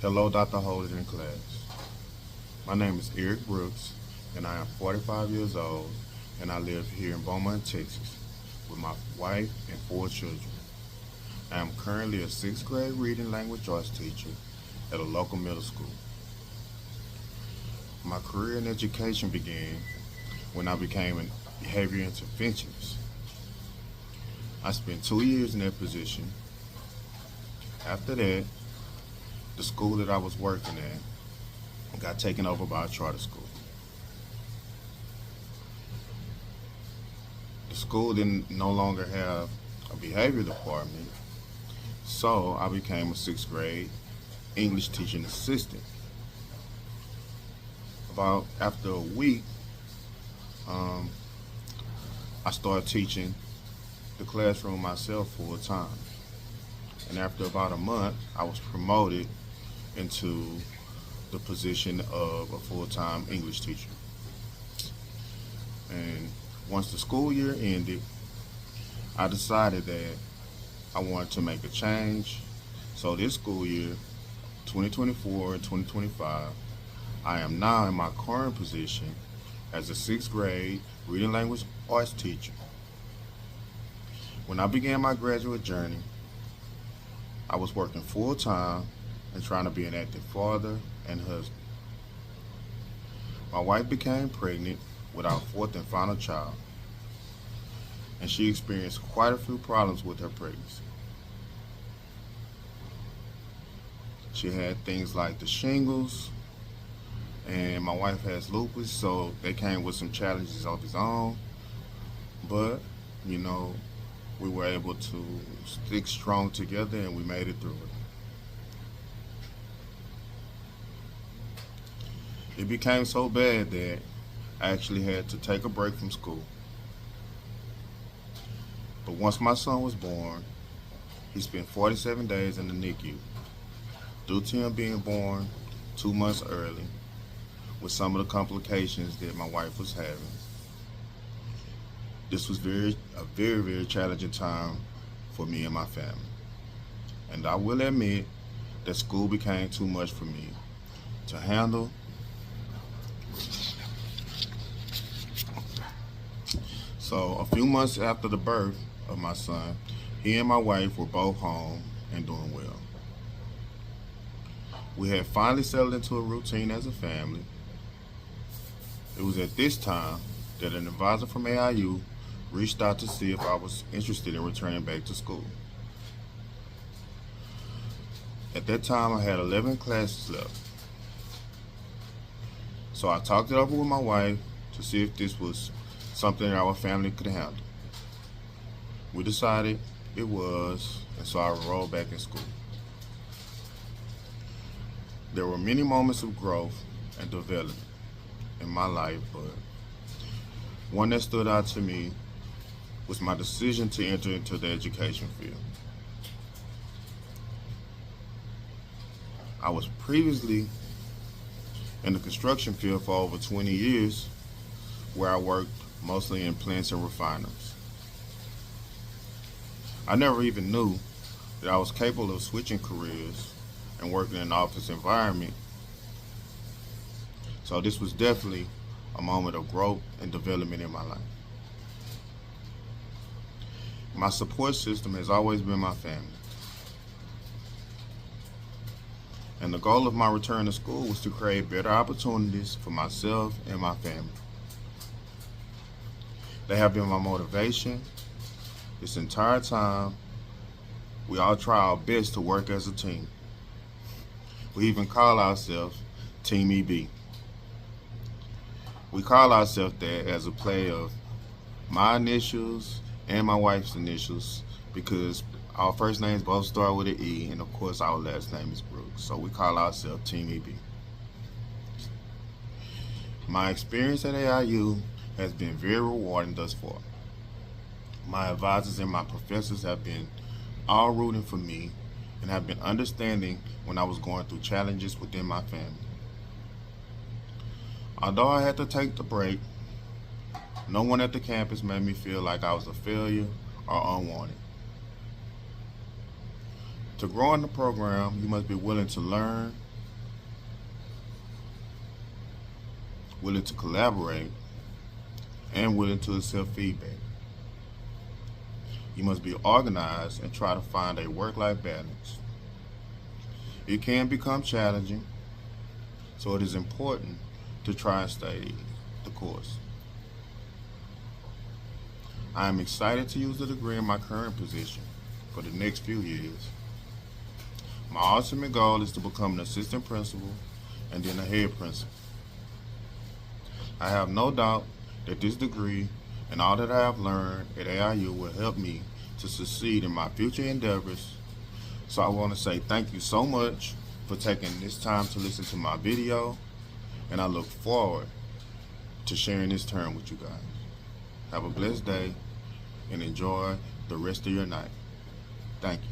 Hello, Dr. Holden in class. My name is Eric Brooks, and I am 45 years old, and I live here in Beaumont, Texas, with my wife and 4 children. I am currently a 6th grade reading language arts teacher at a local middle school. My career in education began when I became a behavior interventionist. I spent 2 years in that position. After that, the school that I was working at got taken over by a charter school. The school didn't no longer have a behavior department, so I became a 6th grade English teaching assistant. About after a week, um, I started teaching the classroom myself full time. And after about a month, I was promoted into the position of a full-time English teacher. And once the school year ended, I decided that I wanted to make a change. So this school year, 2024 and 2025, I am now in my current position as a 6th grade reading language arts teacher. When I began my graduate journey, I was working full time and trying to be an active father and husband. My wife became pregnant with our fourth and final child, and she experienced quite a few problems with her pregnancy. She had things like the shingles, and my wife has lupus, so they came with some challenges of its own. But, you know, we were able to stick strong together and we made it through it. It became so bad that I actually had to take a break from school. But once my son was born, he spent 47 days in the NICU due to him being born 2 months early with some of the complications that my wife was having. This was a very challenging time for me and my family. And I will admit that school became too much for me to handle. So a few months after the birth of my son, he and my wife were both home and doing well. We had finally settled into a routine as a family. It was at this time that an advisor from AIU reached out to see if I was interested in returning back to school. At that time, I had 11 classes left. So I talked it over with my wife to see if this was something that our family could handle. We decided it was, and so I enrolled back in school. There were many moments of growth and development in my life, but one that stood out to me was my decision to enter into the education field. I was previously in the construction field for over 20 years, where I worked mostly in plants and refineries. I never even knew that I was capable of switching careers and working in an office environment. So this was definitely a moment of growth and development in my life. My support system has always been my family. And the goal of my return to school was to create better opportunities for myself and my family. They have been my motivation this entire time. We all try our best to work as a team. We even call ourselves Team EB. We call ourselves that as a play of my initials and my wife's initials, because our first names both start with an E, and of course our last name is Brooks. So we call ourselves Team EB. My experience at AIU has been very rewarding thus far. My advisors and my professors have been all rooting for me and have been understanding when I was going through challenges within my family. Although I had to take the break, no one at the campus made me feel like I was a failure or unwanted. To grow in the program, you must be willing to learn willing to collaborate, and willing to accept feedback. You must be organized and try to find a work-life balance. It can become challenging, so it is important to try and stay the course. I am excited to use the degree in my current position for the next few years. My ultimate goal is to become an assistant principal and then a head principal. I have no doubt that this degree and all that I have learned at AIU will help me to succeed in my future endeavors. So I want to say thank you so much for taking this time to listen to my video, and I look forward to sharing this term with you guys. Have a blessed day and enjoy the rest of your night. Thank you.